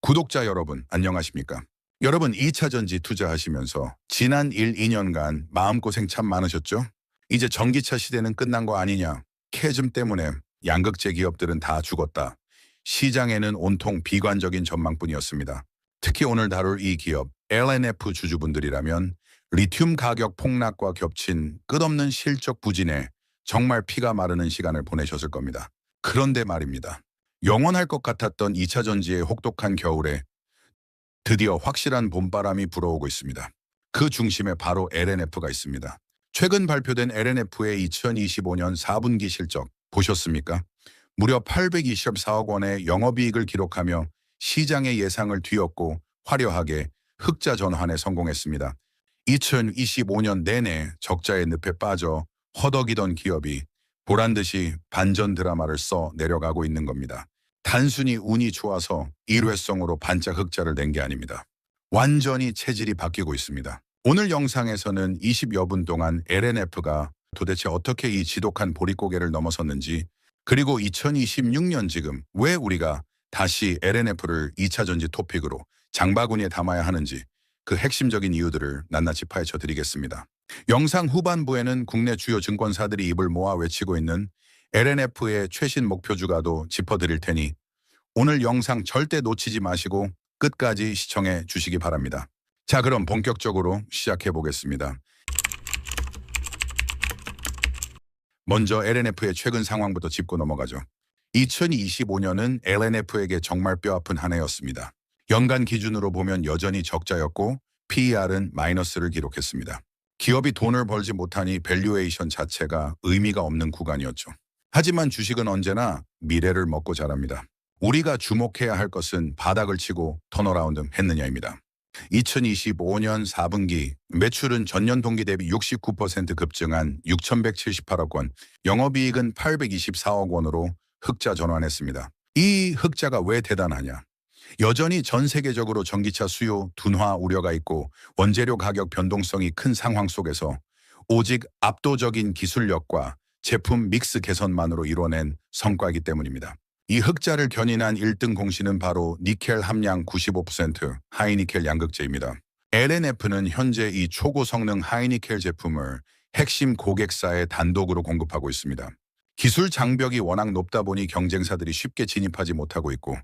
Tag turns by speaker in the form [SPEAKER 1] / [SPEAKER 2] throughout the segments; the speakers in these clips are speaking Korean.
[SPEAKER 1] 구독자 여러분, 안녕하십니까? 여러분, 2차 전지 투자하시면서 지난 1, 2년간 마음고생 참 많으셨죠? 이제 전기차 시대는 끝난 거 아니냐? 캐즘 때문에 양극재 기업들은 다 죽었다. 시장에는 온통 비관적인 전망뿐이었습니다. 특히 오늘 다룰 이 기업, LNF 주주분들이라면 리튬 가격 폭락과 겹친 끝없는 실적 부진에 정말 피가 마르는 시간을 보내셨을 겁니다. 그런데 말입니다. 영원할 것 같았던 2차 전지의 혹독한 겨울에 드디어 확실한 봄바람이 불어오고 있습니다. 그 중심에 바로 LNF가 있습니다. 최근 발표된 LNF의 2025년 4분기 실적 보셨습니까? 무려 824억 원의 영업이익을 기록하며 시장의 예상을 뒤엎고 화려하게 흑자 전환에 성공했습니다. 2025년 내내 적자의 늪에 빠져 허덕이던 기업이 보란듯이 반전 드라마를 써 내려가고 있는 겁니다. 단순히 운이 좋아서 일회성으로 반짝 흑자를 낸 게 아닙니다. 완전히 체질이 바뀌고 있습니다. 오늘 영상에서는 20여 분 동안 LNF가 도대체 어떻게 이 지독한 보릿고개를 넘어섰는지, 그리고 2026년 지금 왜 우리가 다시 LNF를 2차 전지 토픽으로 장바구니에 담아야 하는지 그 핵심적인 이유들을 낱낱이 파헤쳐 드리겠습니다. 영상 후반부에는 국내 주요 증권사들이 입을 모아 외치고 있는 LNF의 최신 목표 주가도 짚어드릴 테니 오늘 영상 절대 놓치지 마시고 끝까지 시청해 주시기 바랍니다. 자, 그럼 본격적으로 시작해 보겠습니다. 먼저 LNF의 최근 상황부터 짚고 넘어가죠. 2025년은 LNF에게 정말 뼈아픈 한 해였습니다. 연간 기준으로 보면 여전히 적자였고 PER은 마이너스를 기록했습니다. 기업이 돈을 벌지 못하니 밸류에이션 자체가 의미가 없는 구간이었죠. 하지만 주식은 언제나 미래를 먹고 자랍니다. 우리가 주목해야 할 것은 바닥을 치고 턴어라운드 했느냐입니다. 2025년 4분기 매출은 전년 동기 대비 69% 급증한 6,178억 원, 영업이익은 824억 원으로 흑자 전환했습니다. 이 흑자가 왜 대단하냐? 여전히 전 세계적으로 전기차 수요 둔화 우려가 있고 원재료 가격 변동성이 큰 상황 속에서 오직 압도적인 기술력과 제품 믹스 개선만으로 이뤄낸 성과이기 때문입니다. 이 흑자를 견인한 1등 공신은 바로 니켈 함량 95% 하이니켈 양극재입니다. LNF는 현재 이 초고 성능 하이니켈 제품을 핵심 고객사에 단독으로 공급하고 있습니다. 기술 장벽이 워낙 높다 보니 경쟁사들이 쉽게 진입하지 못하고 있고,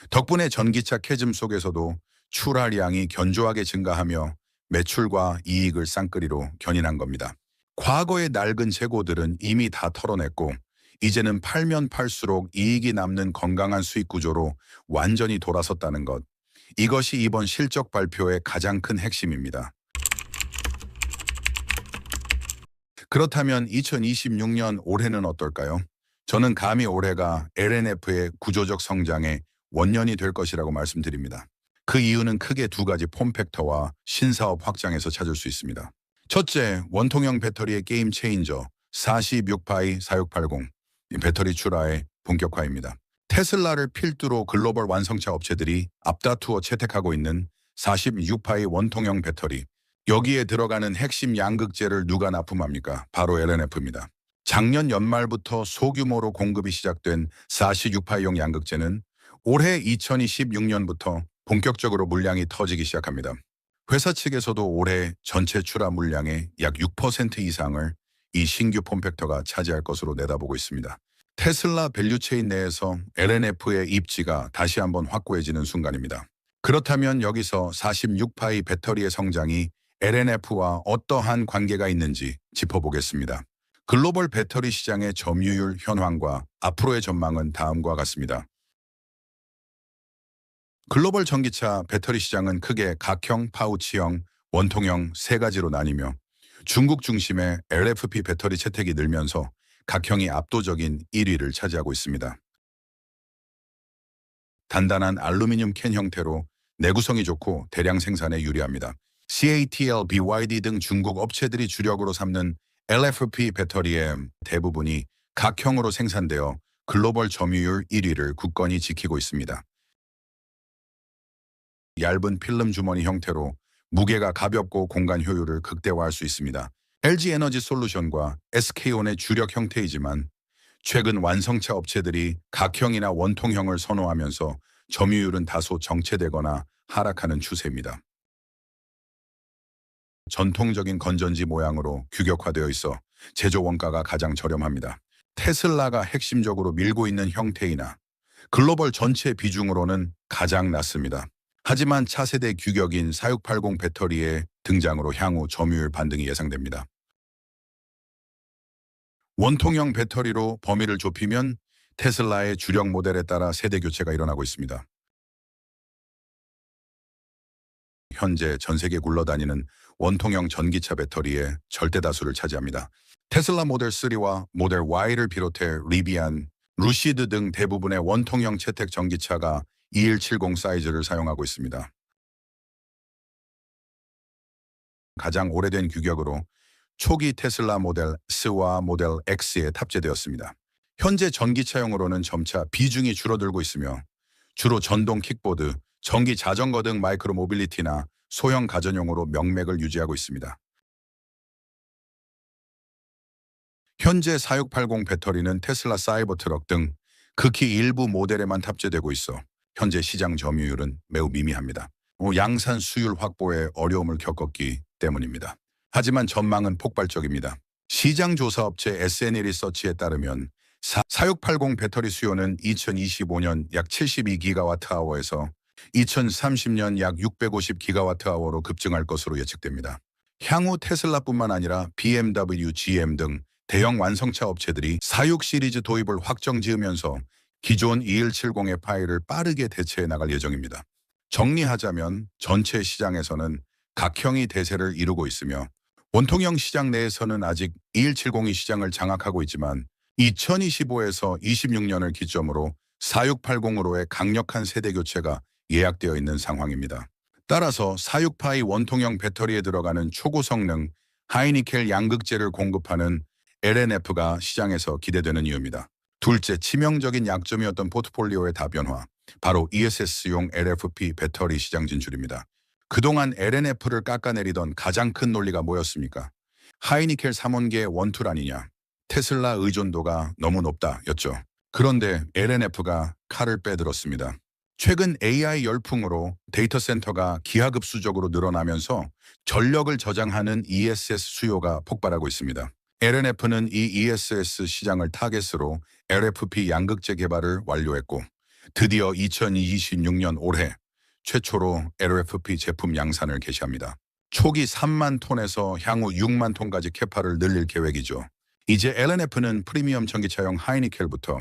[SPEAKER 1] 덕분에 전기차 캐즘 속에서도 출하량이 견조하게 증가하며 매출과 이익을 쌍끌이로 견인한 겁니다. 과거의 낡은 재고들은 이미 다 털어냈고 이제는 팔면 팔수록 이익이 남는 건강한 수익 구조로 완전히 돌아섰다는 것. 이것이 이번 실적 발표의 가장 큰 핵심입니다. 그렇다면 2026년 올해는 어떨까요? 저는 감히 올해가 LNF의 구조적 성장의 원년이 될 것이라고 말씀드립니다. 그 이유는 크게 두 가지 폼팩터와 신사업 확장에서 찾을 수 있습니다. 첫째, 원통형 배터리의 게임 체인저 46파이 4680 배터리 출하의 본격화입니다. 테슬라를 필두로 글로벌 완성차 업체들이 앞다투어 채택하고 있는 46파이 원통형 배터리. 여기에 들어가는 핵심 양극재를 누가 납품합니까? 바로 LNF입니다. 작년 연말부터 소규모로 공급이 시작된 46파이용 양극재는 올해 2026년부터 본격적으로 물량이 터지기 시작합니다. 회사 측에서도 올해 전체 출하 물량의 약 6% 이상을 이 신규 폼팩터가 차지할 것으로 내다보고 있습니다. 테슬라 밸류체인 내에서 LNF의 입지가 다시 한번 확고해지는 순간입니다. 그렇다면 여기서 46파이 배터리의 성장이 LNF와 어떠한 관계가 있는지 짚어보겠습니다. 글로벌 배터리 시장의 점유율 현황과 앞으로의 전망은 다음과 같습니다. 글로벌 전기차 배터리 시장은 크게 각형, 파우치형, 원통형 세 가지로 나뉘며 중국 중심의 LFP 배터리 채택이 늘면서 각형이 압도적인 1위를 차지하고 있습니다. 단단한 알루미늄 캔 형태로 내구성이 좋고 대량 생산에 유리합니다. CATL, BYD 등 중국 업체들이 주력으로 삼는 LFP 배터리의 대부분이 각형으로 생산되어 글로벌 점유율 1위를 굳건히 지키고 있습니다. 얇은 필름 주머니 형태로 무게가 가볍고 공간 효율을 극대화할 수 있습니다. LG 에너지 솔루션과 SK온의 주력 형태이지만 최근 완성차 업체들이 각형이나 원통형을 선호하면서 점유율은 다소 정체되거나 하락하는 추세입니다. 전통적인 건전지 모양으로 규격화되어 있어 제조 원가가 가장 저렴합니다. 테슬라가 핵심적으로 밀고 있는 형태이나 글로벌 전체 비중으로는 가장 낮습니다. 하지만 차세대 규격인 4680 배터리의 등장으로 향후 점유율 반등이 예상됩니다. 원통형 배터리로 범위를 좁히면 테슬라의 주력 모델에 따라 세대 교체가 일어나고 있습니다. 현재 전 세계 굴러다니는 원통형 전기차 배터리의 절대 다수를 차지합니다. 테슬라 모델 3와 모델 Y를 비롯해 리비안, 루시드 등 대부분의 원통형 채택 전기차가 2170 사이즈를 사용하고 있습니다. 가장 오래된 규격으로 초기 테슬라 모델 S와 모델 X에 탑재되었습니다. 현재 전기차용으로는 점차 비중이 줄어들고 있으며 주로 전동 킥보드, 전기 자전거 등 마이크로 모빌리티나 소형 가전용으로 명맥을 유지하고 있습니다. 현재 4680 배터리는 테슬라 사이버트럭 등 극히 일부 모델에만 탑재되고 있어 현재 시장 점유율은 매우 미미합니다. 양산 수율 확보에 어려움을 겪었기 때문입니다. 하지만 전망은 폭발적입니다. 시장 조사 업체 SNE 리서치에 따르면 4680 배터리 수요는 2025년 약 72기가와트아워에서 2030년 약 650기가와트아워로 급증할 것으로 예측됩니다. 향후 테슬라뿐만 아니라 BMW, GM 등 대형 완성차 업체들이 46 시리즈 도입을 확정 지으면서 기존 2170의 파일을 빠르게 대체해 나갈 예정입니다. 정리하자면 전체 시장에서는 각형이 대세를 이루고 있으며 원통형 시장 내에서는 아직 2170이 시장을 장악하고 있지만 2025에서 26년을 기점으로 4680으로의 강력한 세대 교체가 예약되어 있는 상황입니다. 따라서 46파이 원통형 배터리에 들어가는 초고성능 하이니켈 양극재를 공급하는 LNF가 시장에서 기대되는 이유입니다. 둘째, 치명적인 약점이었던 포트폴리오의 다변화, 바로 ESS용 LFP 배터리 시장 진출입니다. 그동안 LNF를 깎아내리던 가장 큰 논리가 뭐였습니까? 하이니켈 3원계 원툴 아니냐, 테슬라 의존도가 너무 높다였죠. 그런데 LNF가 칼을 빼들었습니다. 최근 AI 열풍으로 데이터 센터가 기하급수적으로 늘어나면서 전력을 저장하는 ESS 수요가 폭발하고 있습니다. LNF는 이 ESS 시장을 타겟으로 LFP 양극재 개발을 완료했고 드디어 2026년 올해 최초로 LFP 제품 양산을 개시합니다. 초기 3만 톤에서 향후 6만 톤까지 캐파를 늘릴 계획이죠. 이제 LNF는 프리미엄 전기차용 하이니켈부터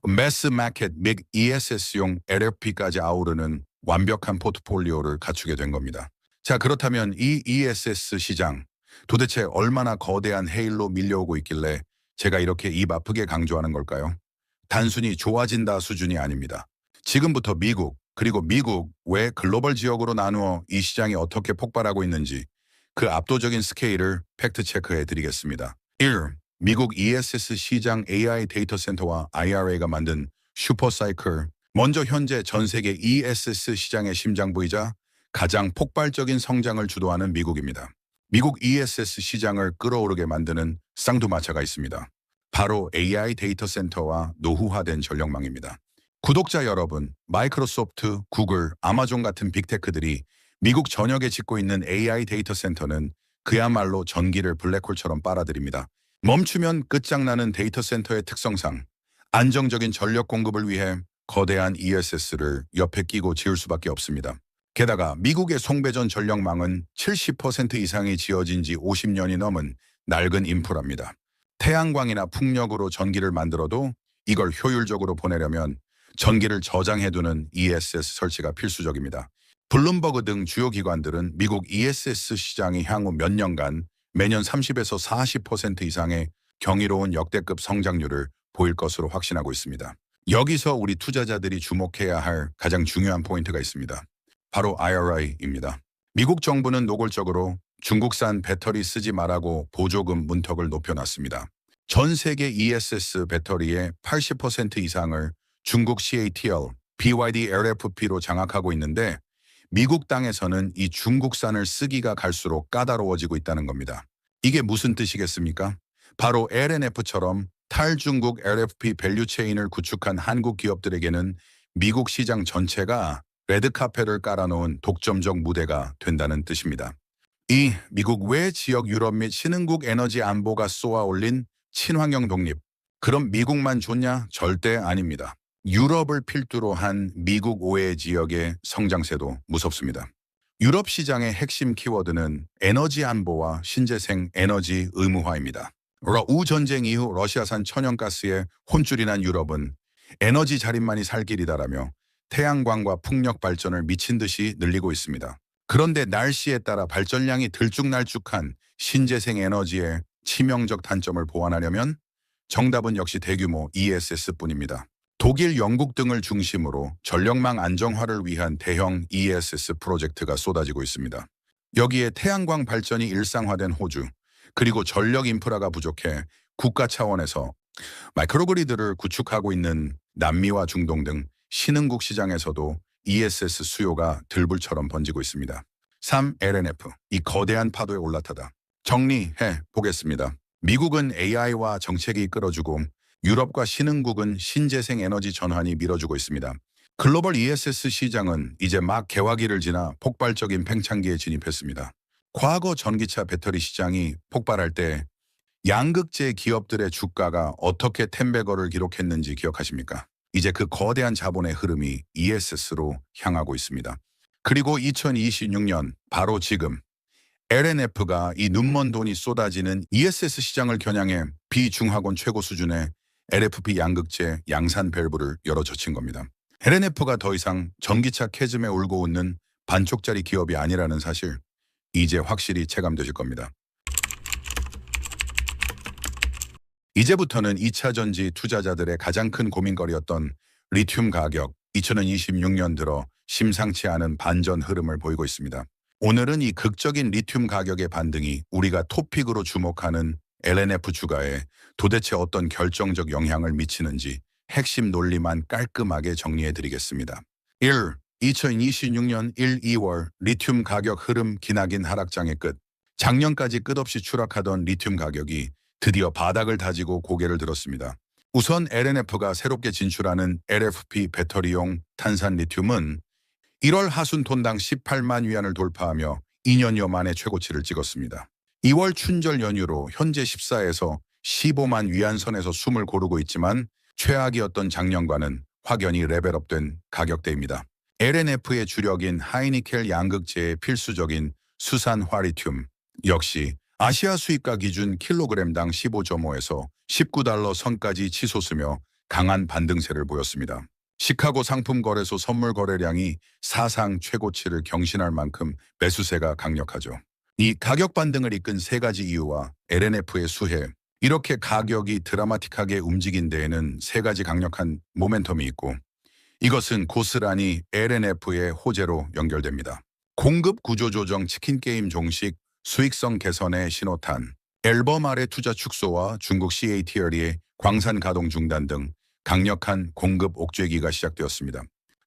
[SPEAKER 1] 매스 마켓 및 ESS용 LFP까지 아우르는 완벽한 포트폴리오를 갖추게 된 겁니다. 자, 그렇다면 이 ESS 시장 도대체 얼마나 거대한 헤일로 밀려오고 있길래 제가 이렇게 입 아프게 강조하는 걸까요? 단순히 좋아진다 수준이 아닙니다. 지금부터 미국, 그리고 미국 외 글로벌 지역으로 나누어 이 시장이 어떻게 폭발하고 있는지 그 압도적인 스케일을 팩트 체크해 드리겠습니다. 1. 미국 ESS 시장 AI 데이터 센터와 IRA가 만든 슈퍼사이클. 먼저 현재 전 세계 ESS 시장의 심장부이자 가장 폭발적인 성장을 주도하는 미국입니다. 미국 ESS 시장을 끌어오르게 만드는 쌍두마차가 있습니다. 바로 AI 데이터 센터와 노후화된 전력망입니다. 구독자 여러분, 마이크로소프트, 구글, 아마존 같은 빅테크들이 미국 전역에 짓고 있는 AI 데이터 센터는 그야말로 전기를 블랙홀처럼 빨아들입니다. 멈추면 끝장나는 데이터 센터의 특성상 안정적인 전력 공급을 위해 거대한 ESS를 옆에 끼고 지을 수밖에 없습니다. 게다가 미국의 송배전 전력망은 70% 이상이 지어진 지 50년이 넘은 낡은 인프라입니다. 태양광이나 풍력으로 전기를 만들어도 이걸 효율적으로 보내려면 전기를 저장해두는 ESS 설치가 필수적입니다. 블룸버그 등 주요 기관들은 미국 ESS 시장이 향후 몇 년간 매년 30에서 40% 이상의 경이로운 역대급 성장률을 보일 것으로 확신하고 있습니다. 여기서 우리 투자자들이 주목해야 할 가장 중요한 포인트가 있습니다. 바로 IRA입니다. 미국 정부는 노골적으로 중국산 배터리 쓰지 말라고 보조금 문턱을 높여놨습니다. 전 세계 ESS 배터리의 80% 이상을 중국 CATL, BYD LFP로 장악하고 있는데 미국 땅에서는 이 중국산을 쓰기가 갈수록 까다로워지고 있다는 겁니다. 이게 무슨 뜻이겠습니까? 바로 LNF처럼 탈중국 LFP 밸류체인을 구축한 한국 기업들에게는 미국 시장 전체가 레드카펫을 깔아놓은 독점적 무대가 된다는 뜻입니다. 이 미국 외 지역 유럽 및 신흥국 에너지 안보가 쏘아올린 친환경 독립. 그럼 미국만 좋냐? 절대 아닙니다. 유럽을 필두로 한 미국 오해 지역의 성장세도 무섭습니다. 유럽 시장의 핵심 키워드는 에너지 안보와 신재생 에너지 의무화입니다. 우전쟁 이후 러시아산 천연가스에 혼쭐이 난 유럽은 에너지 자립만이 살 길이다라며 태양광과 풍력 발전을 미친 듯이 늘리고 있습니다. 그런데 날씨에 따라 발전량이 들쭉날쭉한 신재생 에너지의 치명적 단점을 보완하려면 정답은 역시 대규모 ESS뿐입니다. 독일, 영국 등을 중심으로 전력망 안정화를 위한 대형 ESS 프로젝트가 쏟아지고 있습니다. 여기에 태양광 발전이 일상화된 호주, 그리고 전력 인프라가 부족해 국가 차원에서 마이크로그리드를 구축하고 있는 남미와 중동 등 신흥국 시장에서도 ESS 수요가 들불처럼 번지고 있습니다. 3. LNF, 이 거대한 파도에 올라타다. 정리해 보겠습니다. 미국은 AI와 정책이 이끌어주고 유럽과 신흥국은 신재생 에너지 전환이 밀어주고 있습니다. 글로벌 ESS 시장은 이제 막 개화기를 지나 폭발적인 팽창기에 진입했습니다. 과거 전기차 배터리 시장이 폭발할 때 양극재 기업들의 주가가 어떻게 텐베거를 기록했는지 기억하십니까? 이제 그 거대한 자본의 흐름이 ESS로 향하고 있습니다. 그리고 2026년 바로 지금 LNF가 이 눈먼 돈이 쏟아지는 ESS 시장을 겨냥해 비중하권 최고 수준의 LFP 양극재 양산 밸브를 열어 젖힌 겁니다. LNF가 더 이상 전기차 캐즘에 울고 웃는 반쪽짜리 기업이 아니라는 사실, 이제 확실히 체감되실 겁니다. 이제부터는 2차 전지 투자자들의 가장 큰 고민거리였던 리튬 가격, 2026년 들어 심상치 않은 반전 흐름을 보이고 있습니다. 오늘은 이 극적인 리튬 가격의 반등이 우리가 토픽으로 주목하는 LNF 주가에 도대체 어떤 결정적 영향을 미치는지 핵심 논리만 깔끔하게 정리해 드리겠습니다. 1. 2026년 1, 2월 리튬 가격 흐름 기나긴 하락장의 끝. 작년까지 끝없이 추락하던 리튬 가격이 드디어 바닥을 다지고 고개를 들었습니다. 우선 LNF가 새롭게 진출하는 LFP 배터리용 탄산 리튬은 1월 하순 톤당 18만 위안을 돌파하며 2년여 만에 최고치를 찍었습니다. 2월 춘절 연휴로 현재 14에서 15만 위안 선에서 숨을 고르고 있지만 최악이었던 작년과는 확연히 레벨업된 가격대입니다. LNF의 주력인 하이니켈 양극재의 필수적인 수산화 리튬 역시 아시아 수입가 기준 킬로그램당 15.5에서 19달러 선까지 치솟으며 강한 반등세를 보였습니다. 시카고 상품거래소 선물 거래량이 사상 최고치를 경신할 만큼 매수세가 강력하죠. 이 가격 반등을 이끈 세 가지 이유와 LNF의 수혜, 이렇게 가격이 드라마틱하게 움직인 데에는 세 가지 강력한 모멘텀이 있고 이것은 고스란히 LNF의 호재로 연결됩니다. 공급 구조 조정 치킨 게임 종식, 수익성 개선의 신호탄, 앨범 아래 투자 축소와 중국 CATL의 광산 가동 중단 등 강력한 공급 옥죄기가 시작되었습니다.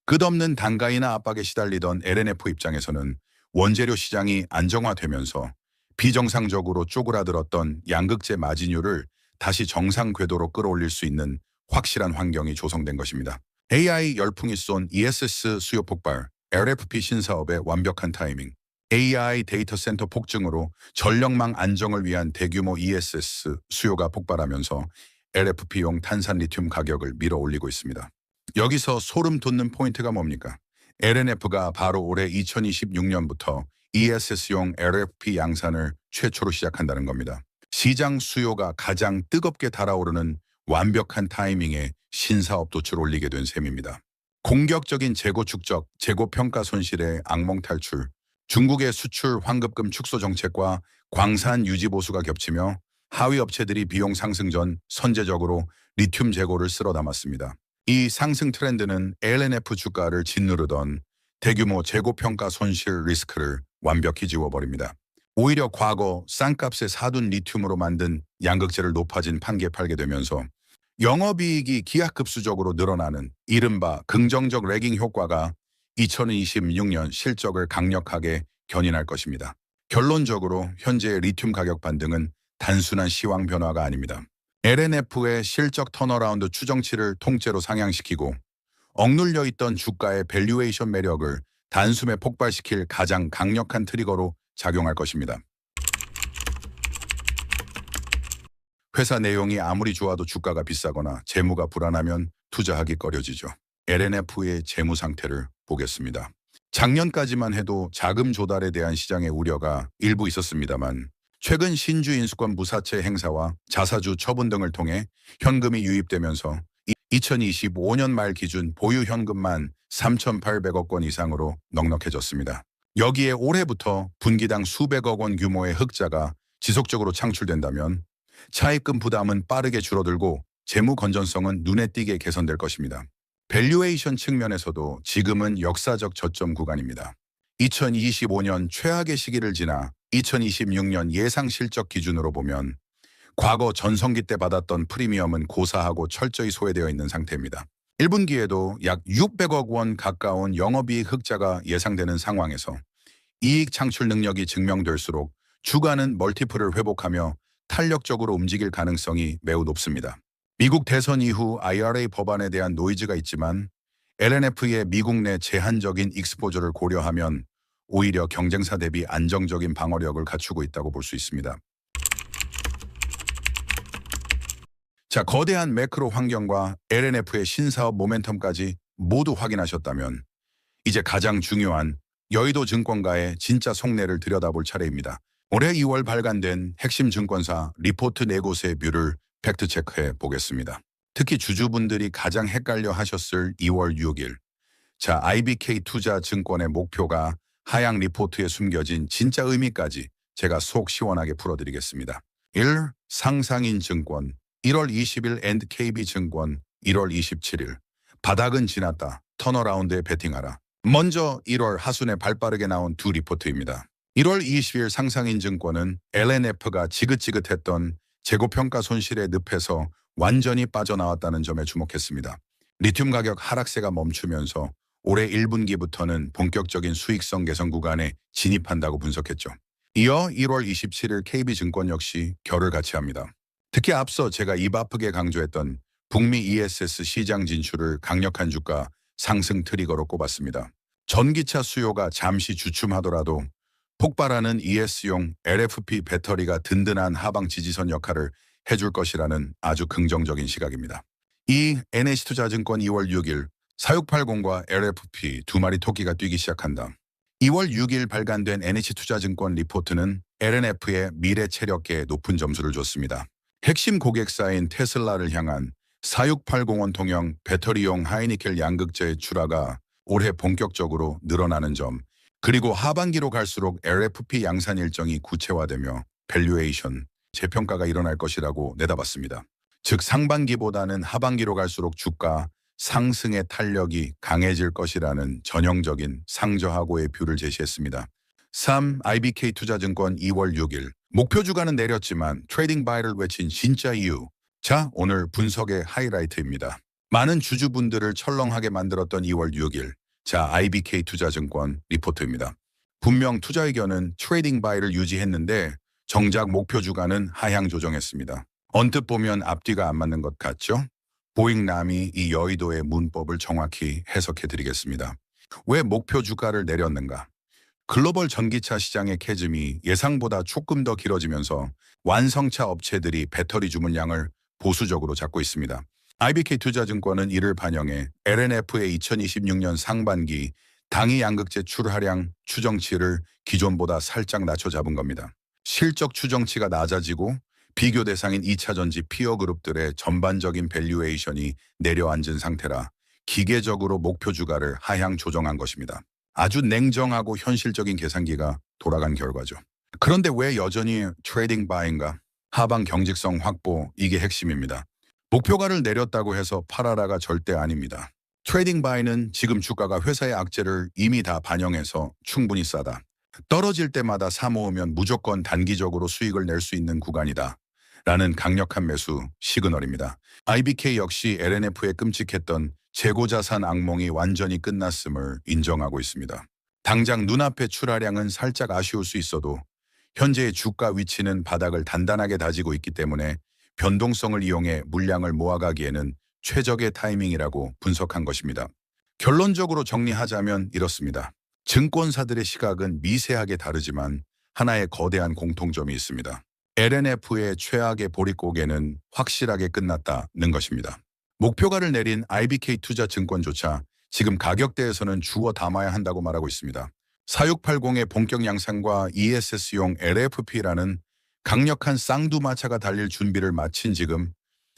[SPEAKER 1] 끝없는 단가이나 압박에 시달리던 LNF 입장에서는 원재료 시장이 안정화되면서 비정상적으로 쪼그라들었던 양극재 마진율을 다시 정상 궤도로 끌어올릴 수 있는 확실한 환경이 조성된 것입니다. AI 열풍이 쏜 ESS 수요 폭발, LFP 신사업의 완벽한 타이밍, AI 데이터 센터 폭증으로 전력망 안정을 위한 대규모 ESS 수요가 폭발하면서 LFP용 탄산 리튬 가격을 밀어올리고 있습니다. 여기서 소름 돋는 포인트가 뭡니까? LNF가 바로 올해 2026년부터 ESS용 LFP 양산을 최초로 시작한다는 겁니다. 시장 수요가 가장 뜨겁게 달아오르는 완벽한 타이밍에 신사업 돛을 올리게 된 셈입니다. 공격적인 재고 축적, 재고 평가 손실의 악몽 탈출, 중국의 수출 환급금 축소 정책과 광산 유지 보수가 겹치며 하위 업체들이 비용 상승 전 선제적으로 리튬 재고를 쓸어 담았습니다. 이 상승 트렌드는 LNF 주가를 짓누르던 대규모 재고 평가 손실 리스크를 완벽히 지워버립니다. 오히려 과거 싼값에 사둔 리튬으로 만든 양극재를 높아진 판기에 팔게 되면서 영업이익이 기하급수적으로 늘어나는 이른바 긍정적 레깅 효과가 2026년 실적을 강력하게 견인할 것입니다. 결론적으로 현재의 리튬 가격 반등은 단순한 시황 변화가 아닙니다. LNF의 실적 턴어라운드 추정치를 통째로 상향시키고 억눌려 있던 주가의 밸류에이션 매력을 단숨에 폭발시킬 가장 강력한 트리거로 작용할 것입니다. 회사 내용이 아무리 좋아도 주가가 비싸거나 재무가 불안하면 투자하기 꺼려지죠. LNF의 재무 상태를 보겠습니다. 작년까지만 해도 자금 조달에 대한 시장의 우려가 일부 있었습니다만 최근 신주 인수권 무사채 행사와 자사주 처분 등을 통해 현금이 유입되면서 2025년 말 기준 보유 현금만 3,800억 원 이상으로 넉넉해졌습니다. 여기에 올해부터 분기당 수백억 원 규모의 흑자가 지속적으로 창출된다면 차입금 부담은 빠르게 줄어들고 재무 건전성은 눈에 띄게 개선될 것입니다. 밸류에이션 측면에서도 지금은 역사적 저점 구간입니다. 2025년 최악의 시기를 지나 2026년 예상 실적 기준으로 보면 과거 전성기 때 받았던 프리미엄은 고사하고 철저히 소외되어 있는 상태입니다. 1분기에도 약 600억 원 가까운 영업이익 흑자가 예상되는 상황에서 이익 창출 능력이 증명될수록 주가는 멀티플을 회복하며 탄력적으로 움직일 가능성이 매우 높습니다. 미국 대선 이후 IRA 법안에 대한 노이즈가 있지만 LNF의 미국 내 제한적인 익스포저를 고려하면 오히려 경쟁사 대비 안정적인 방어력을 갖추고 있다고 볼 수 있습니다. 자, 거대한 매크로 환경과 LNF의 신사업 모멘텀까지 모두 확인하셨다면 이제 가장 중요한 여의도 증권가의 진짜 속내를 들여다볼 차례입니다. 올해 2월 발간된 핵심 증권사 리포트 4곳의 뷰를 팩트체크해 보겠습니다. 특히 주주분들이 가장 헷갈려 하셨을 2월 6일. 자, IBK 투자증권의 목표가 하향 리포트에 숨겨진 진짜 의미까지 제가 속 시원하게 풀어드리겠습니다. 1. 상상인증권 1월 20일 NKB증권 1월 27일 바닥은 지났다. 턴어라운드에 베팅하라. 먼저 1월 하순에 발빠르게 나온 두 리포트입니다. 1월 20일 상상인증권은 LNF가 지긋지긋했던 재고평가 손실의 늪에서 완전히 빠져나왔다는 점에 주목했습니다. 리튬 가격 하락세가 멈추면서 올해 1분기부터는 본격적인 수익성 개선 구간에 진입한다고 분석했죠. 이어 1월 27일 KB증권 역시 결을 같이 합니다. 특히 앞서 제가 입 아프게 강조했던 북미 ESS 시장 진출을 강력한 주가 상승 트리거로 꼽았습니다. 전기차 수요가 잠시 주춤하더라도 폭발하는 ES용 LFP 배터리가 든든한 하방 지지선 역할을 해줄 것이라는 아주 긍정적인 시각입니다. 이 NH투자증권 2월 6일 4680과 LFP 두 마리 토끼가 뛰기 시작한다. 2월 6일 발간된 NH투자증권 리포트는 LNF의 미래 체력계에 높은 점수를 줬습니다. 핵심 고객사인 테슬라를 향한 4680원 통형 배터리용 하이니켈 양극재의 출하가 올해 본격적으로 늘어나는 점, 그리고 하반기로 갈수록 LFP 양산 일정이 구체화되며 밸류에이션, 재평가가 일어날 것이라고 내다봤습니다. 즉 상반기보다는 하반기로 갈수록 주가 상승의 탄력이 강해질 것이라는 전형적인 상저하고의 뷰를 제시했습니다. 3. IBK 투자증권 2월 6일 목표 주가는 내렸지만 트레이딩 바이를 외친 진짜 이유. 자, 오늘 분석의 하이라이트입니다. 많은 주주분들을 철렁하게 만들었던 2월 6일. 자, IBK 투자증권 리포트입니다. 분명 투자 의견은 트레이딩 바이를 유지했는데 정작 목표 주가는 하향 조정했습니다. 언뜻 보면 앞뒤가 안 맞는 것 같죠? 보잉남이 이 여의도의 문법을 정확히 해석해 드리겠습니다. 왜 목표 주가를 내렸는가? 글로벌 전기차 시장의 캐즘이 예상보다 조금 더 길어지면서 완성차 업체들이 배터리 주문량을 보수적으로 잡고 있습니다. IBK 투자증권은 이를 반영해 LNF의 2026년 상반기 당위 양극재 출하량 추정치를 기존보다 살짝 낮춰 잡은 겁니다. 실적 추정치가 낮아지고 비교 대상인 2차전지 피어 그룹들의 전반적인 밸류에이션이 내려앉은 상태라 기계적으로 목표 주가를 하향 조정한 것입니다. 아주 냉정하고 현실적인 계산기가 돌아간 결과죠. 그런데 왜 여전히 트레이딩 바인가? 하방 경직성 확보, 이게 핵심입니다. 목표가를 내렸다고 해서 팔아라가 절대 아닙니다. 트레이딩 바이는 지금 주가가 회사의 악재를 이미 다 반영해서 충분히 싸다. 떨어질 때마다 사 모으면 무조건 단기적으로 수익을 낼 수 있는 구간이다. 라는 강력한 매수 시그널입니다. IBK 역시 LNF에 끔찍했던 재고자산 악몽이 완전히 끝났음을 인정하고 있습니다. 당장 눈앞의 출하량은 살짝 아쉬울 수 있어도 현재의 주가 위치는 바닥을 단단하게 다지고 있기 때문에 변동성을 이용해 물량을 모아가기에는 최적의 타이밍이라고 분석한 것입니다. 결론적으로 정리하자면 이렇습니다. 증권사들의 시각은 미세하게 다르지만 하나의 거대한 공통점이 있습니다. LNF의 최악의 보릿고개는 확실하게 끝났다는 것입니다. 목표가를 내린 IBK 투자증권조차 지금 가격대에서는 주워 담아야 한다고 말하고 있습니다. 4680의 본격 양상과 ESS용 LFP라는 강력한 쌍두마차가 달릴 준비를 마친 지금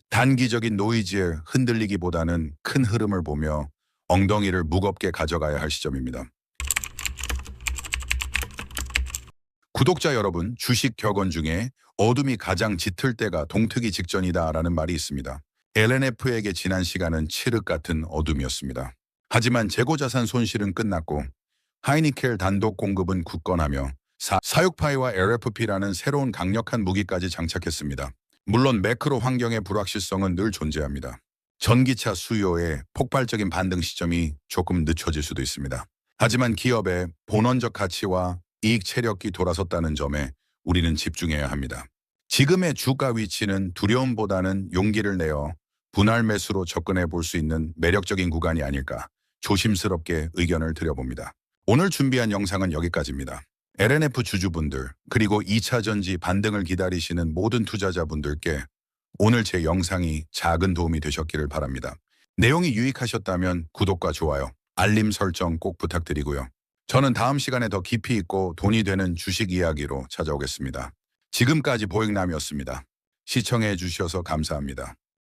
[SPEAKER 1] 단기적인 노이즈에 흔들리기보다는 큰 흐름을 보며 엉덩이를 무겁게 가져가야 할 시점입니다. 구독자 여러분, 주식 격언 중에 어둠이 가장 짙을 때가 동트기 직전이다라는 말이 있습니다. LNF에게 지난 시간은 칠흑 같은 어둠이었습니다. 하지만 재고자산 손실은 끝났고 하이니켈 단독 공급은 굳건하며 사육파이와 LFP라는 새로운 강력한 무기까지 장착했습니다. 물론 매크로 환경의 불확실성은 늘 존재합니다. 전기차 수요의 폭발적인 반등 시점이 조금 늦춰질 수도 있습니다. 하지만 기업의 본원적 가치와 이익 체력이 돌아섰다는 점에 우리는 집중해야 합니다. 지금의 주가 위치는 두려움보다는 용기를 내어 분할 매수로 접근해 볼 수 있는 매력적인 구간이 아닐까 조심스럽게 의견을 드려봅니다. 오늘 준비한 영상은 여기까지입니다. LNF 주주분들 그리고 2차 전지 반등을 기다리시는 모든 투자자분들께 오늘 제 영상이 작은 도움이 되셨기를 바랍니다. 내용이 유익하셨다면 구독과 좋아요, 알림 설정 꼭 부탁드리고요. 저는 다음 시간에 더 깊이 있고 돈이 되는 주식 이야기로 찾아오겠습니다. 지금까지 보행남이었습니다. 시청해 주셔서 감사합니다.